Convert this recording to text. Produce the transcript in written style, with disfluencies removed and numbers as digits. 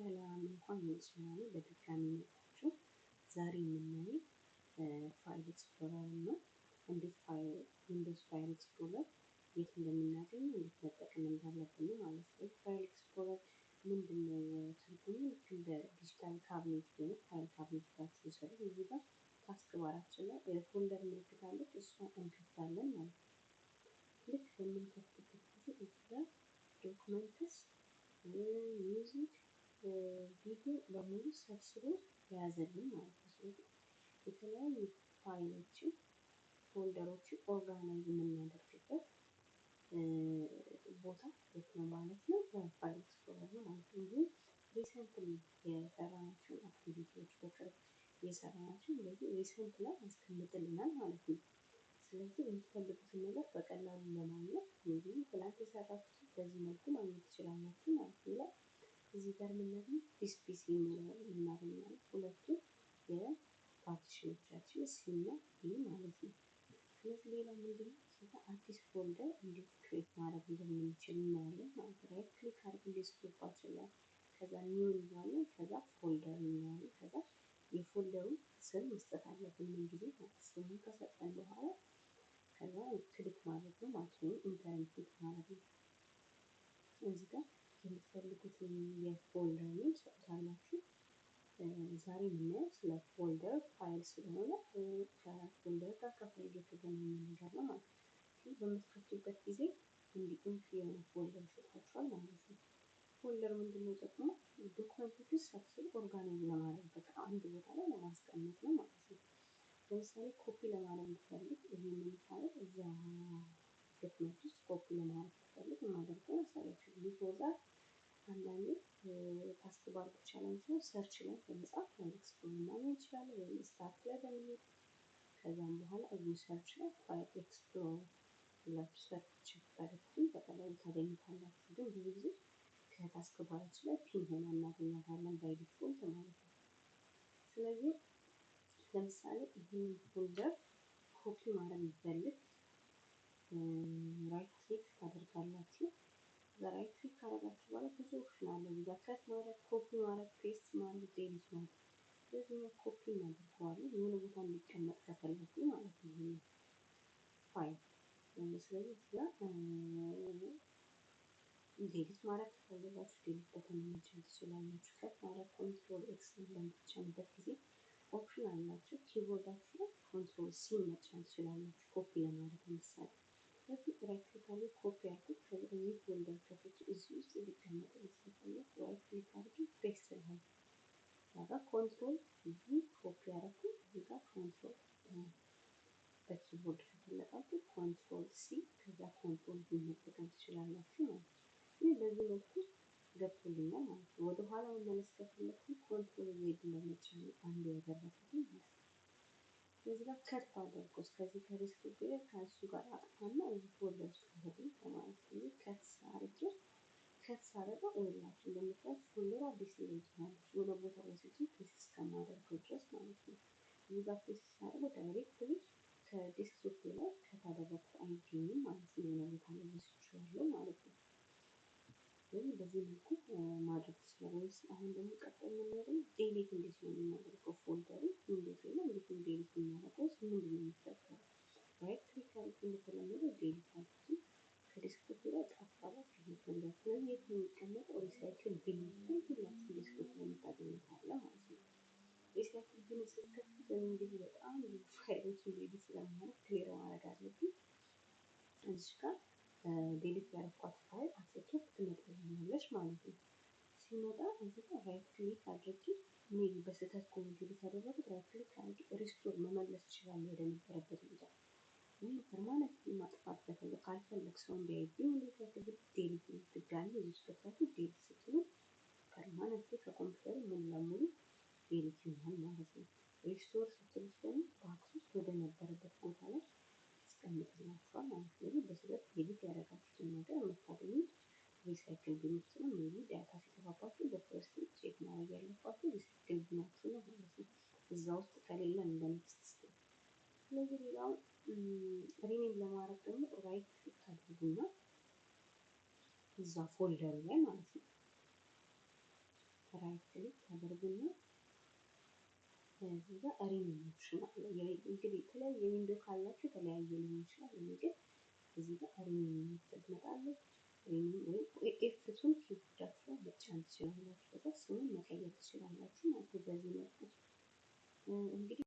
ሰላም እንኳን ይመስላል በድጋሚ መጣችሁ። ዛሬ የምናየው ፋይል ኤክስፕሎረር ነው። እንዴት ዊንዶውስ ፋይል ኤክስፕሎረር የት እንደምናገኝ እንዴት መጠቀም እንዳለብን ማለት ነው። ፋይል ኤክስፕሎረር ምንድነው ትርጉሙ? ልክ እንደ ዲጂታል ካቢኔት ወይም ፋይል ካቢኔት ጋር ሲሰሩ እዚህ ጋር ታስክ ባራችን ላይ የፎልደር ምልክት አለች። እሷን እንከፍታለን ማለት ነው። ልክ በምንከፍትበት ጊዜ እዚህ ጋር ዶክመንትስ ሚውዚክ ቪዲዮ በሙሉ ሰብስቦ የያዘልን ማለት ነው። ስለዚህ የተለያዩ ፋይሎችን ፎልደሮችን ኦርጋናይዝ የምናደርግበት ቦታ የት ነው ማለት ነው? በፋይል ኤክስፕሎረር ነው ማለት ነው። እንዲሁም ሪሰንትሊ የሰራናቸውን አክቲቪቲዎች በቅርብ የሰራናቸው እንደዚህ ሪሰንት ላይ ያስቀምጥልናል ማለት ነው። ስለዚህ የምትፈልጉትን ነገር በቀላሉ ለማግኘት እንግዲህ ትናንት የሰራችሁትን በዚህ መልኩ ማግኘት ትችላላችሁ ማለት ነው። እዚህ ጋር የምናገኘው ዲስ ፒሲ እናገኛለን። ሁለቱም የፓርቲሽኖቻችን ሲ እና ዲ ማለት ነው። ስለዚህ ሌላ ምንድነው አዲስ ፎልደር እንዴት ክሬት ማድረግ እንደምንችል እናያለን ማለት ነው። ራይት ክሊክ አድርገን ዴስክቶፓችን ላይ ከዛ ኒው እንላለን። ከዛ ፎልደር እናያለን። ከዛ የፎልደሩን ስም መስጠት አለብን። ምን ጊዜ ስሙን ከሰጠን በኋላ ከዛ ክሊክ ማድረግ ነው ማለት ነው። ኢንተርን ክሊክ ማድረግ ነው። እዚህ ጋር የምትፈልጉትን የፎልደር ኔም ትሰጡታላችሁ። ዛሬ የምናየው ስለ ፎልደር ፋይል ስለሆነ ከፎልደር ጋር ከፋይል የተገናኘ ነገር ነው ማለት ነው። በምትከፍቱበት ጊዜ እንዲህ ኢንፊ የሆነ ፎልደር ይሰጣችኋል ማለት ነው። ፎልደር ምንድነው ጥቅሙ? ዶክመንቶችን ሰብስቦ ኦርጋናይዝ ለማድረግ በቃ አንድ ቦታ ላይ ለማስቀመጥ ነው ማለት ነው። ለምሳሌ ኮፒ ለማድረግ ብፈልግ ይሄንን ፋይል እዛ ዶክመንት ውስጥ ኮፒ ለማድረግ ብፈልግ የማደርገው አሳያችሁ። ቢፎር ዛት አንዳንዴ ታስክ ባር ብቻ ላይ ሲሆን ሰርች ላይ በመጻፍ ፋይል ኤክስፕሎረር ማግኘት እንችላለን። ወይም ስታርት ላይ በመሄድ ከዛም በኋላ እዚህ ሰርች ላይ ፋይል ኤክስፕሎረር ብላችሁ ሰርች ብታደርጉ በቀላሉ ታገኙታላችሁ። ግን ብዙ ጊዜ ከታስክ ባራችን ላይ ፒን ሆና እናገኛታለን ባይ ዲፎልት ማለት ነው። ስለዚህ ለምሳሌ ይህንን ፎልደር ኮፒ ማድረግ ብፈልግ ራይት ክሊክ ታደርጋላችሁ። ራይት ክሊክ ካደረጋችሁ በኋላ ብዙ ኦፕሽን አለ። እዚህ ጋር ከት ማድረግ፣ ኮፒ ማድረግ፣ ፔስት ማድረግ፣ ዴሊት ማድረግ። ስለዚህ እኛ ኮፒ እናደርገዋለን የሆነ ቦታ እንዲቀመጥ ከፈለጉ ማለት ነው ይሄ ፋይል። ስለዚህ እዚህ ጋር ዴሊት ማድረግ ከፈለጋችሁ ዴሊት በተን መጫን ትችላላችሁ። ከት ማድረግ ኮንትሮል ኤክስ በምትጫኑበት ጊዜ ኦፕሽን አላቸው። ኪቦርዳችሁ ላይ ኮንትሮል ሲ መጫን ትችላላችሁ ኮፒ ለማድረግ ለምሳሌ። ስለዚህ ራይት ክሊክ አድርጌ ኮፒ አድርጌ ከዚህ ፎልደር ከፍቼ እዚህ ውስጥ እንዲቀመጥ ስፈልግ ራይት ክሊክ አድርጌ ፔስት እላለሁ። ከዛ ኮንትሮል ቪ ኮፒ አደረኩ። እዚህ ጋር ኮንትሮል በኪቦርድ ከፈለጋችሁ ኮንትሮል ሲ ከዛ ኮንትሮል ቪ መጠቀም ትችላላችሁ ማለት ነው። ይህ በዚህ መልኩ ገብቶልኛል ማለት ነው። ወደ ኋላ መመለስ ከፈለኩኝ ኮንትሮል ዜድ በመጫን አንድ ያደረኩትን ማለት ነው። እዚህ ጋር ከት ባደርገው ከዚህ ከዴስክቶፕ ላይ ከእሱ ጋር አጥፋና እዚህ ፎልደር ውስጥ ከተገኘ ማለት ነው። ከት አድርጌ ከት ሳደርገው ይኸውላችሁ እንደምታዩት ፎልደሩ አዲስ ሊሆን ይችላል። የሆነ ቦታ ወስጄ ፔስት እስከማደርገው ድረስ ማለት ነው። እዚህ ጋር ፔስት ሳደርገው ዳይሬክትሊ ከዴስክቶፕ ላይ ከታደረኩት አይገኝም ማለት ነው። የሆነ ቦታ ላይ ወስጄዋለሁ ማለት ነው። ስለዚህ በዚህ መልኩ ማድረግ ትችላለች። አሁን ደግሞ ቀጣይ የምናደርገው ዴሊት እንዴት ነው የምናደርገው? ፎልደሩ እንዴት ነው ዴሊት የምናደርገው? ምንድን ነው የሚፈጠረው? ራይት ክሊክ አድርገን እንደተለመደው ዴሊት አድርገን ከዴስክቶፕ ላይ ጠፋላት ይሄ ፎልደር። ስለዚህ የት ነው የሚቀመጠው? ሪሳይክል ቢን ላይ ሁላችሁም ዴስክቶፕ ላይ የምታገኙት አለ ማለት ነው። ሪሳይክል ቢን ስትከፍቱት እንግዲህ በጣም ብዙ ፋይሎችን ዴሊት ስለማድረግ ክሊር ማድረግ አለብኝ። እዚህ ጋር ዴሊት ያደረኳት ፋይል አክሴፕት ትመጣልኛለች ማለት ነው። ሲመጣ እዚህ ጋር ራይት ክሊክ አድርጌ ሜቢ በስህተት ከሆነ ዴሊት ያደረኩት ራይት ክሊክ አድርጌ ሪስቶር መመለስ እችላለሁ ወደ ነበረበት ቦታ። ወይም ፐርማነንት ማጥፋት ከፈለኩ ካልፈለግ ሰው እንዲያይብኝ እንዲከፍል ዴሊት ድጋሚ እዚህ ውስጥ ገብታችሁ ዴሊት ስትሉ ፐርማነንት ከኮምፒውተሩ ሙሉ ለሙሉ ዴሊት ይሆናል ማለት ነው። ሪስቶር ስትሉት ደግሞ በአክሰስ ወደ ነበረበት ቦታ ላይ ያስቀምጥላችኋል ማለት ነው። በስህተት ዴሊት ያደረጋችሁትን ነገር የምታገኙት ሪሳይክል ቢን ውስጥ ነው። ሜቢ ዳታ ሲጠፋባችሁ በፈርስት ቼክ ማድረግ ያለባችሁ ሪሳይክል ቢናችሁ ነው ማለት ነው። እዛ ውስጥ ከሌለ እንደምትስት። ስለዚህ ሌላው ሪኔም ለማድረግ ደግሞ ራይት ክሊክ ታደርጉና እዛ ፎልደር ላይ ማለት ነው ራይት ክሊክ ታደርጉና እዚህ ጋር ሪሙቭ ኦፕሽን አለ። እንግዲህ የተለያየ ዊንዶ ካላችሁ የተለያየ ሊሆን ይችላል። እኔ ግን እዚህ ጋር ሪሙቭ ትመጣለች። ሪሙቭ ወይ ኤፍ2 ኪቦርዳችሁ ላይ መጫን ትችላላችሁ። ከዛ ስሙን መቀየር ትችላላችሁ ማለት ነው። በዚህ መልኩ እንግዲህ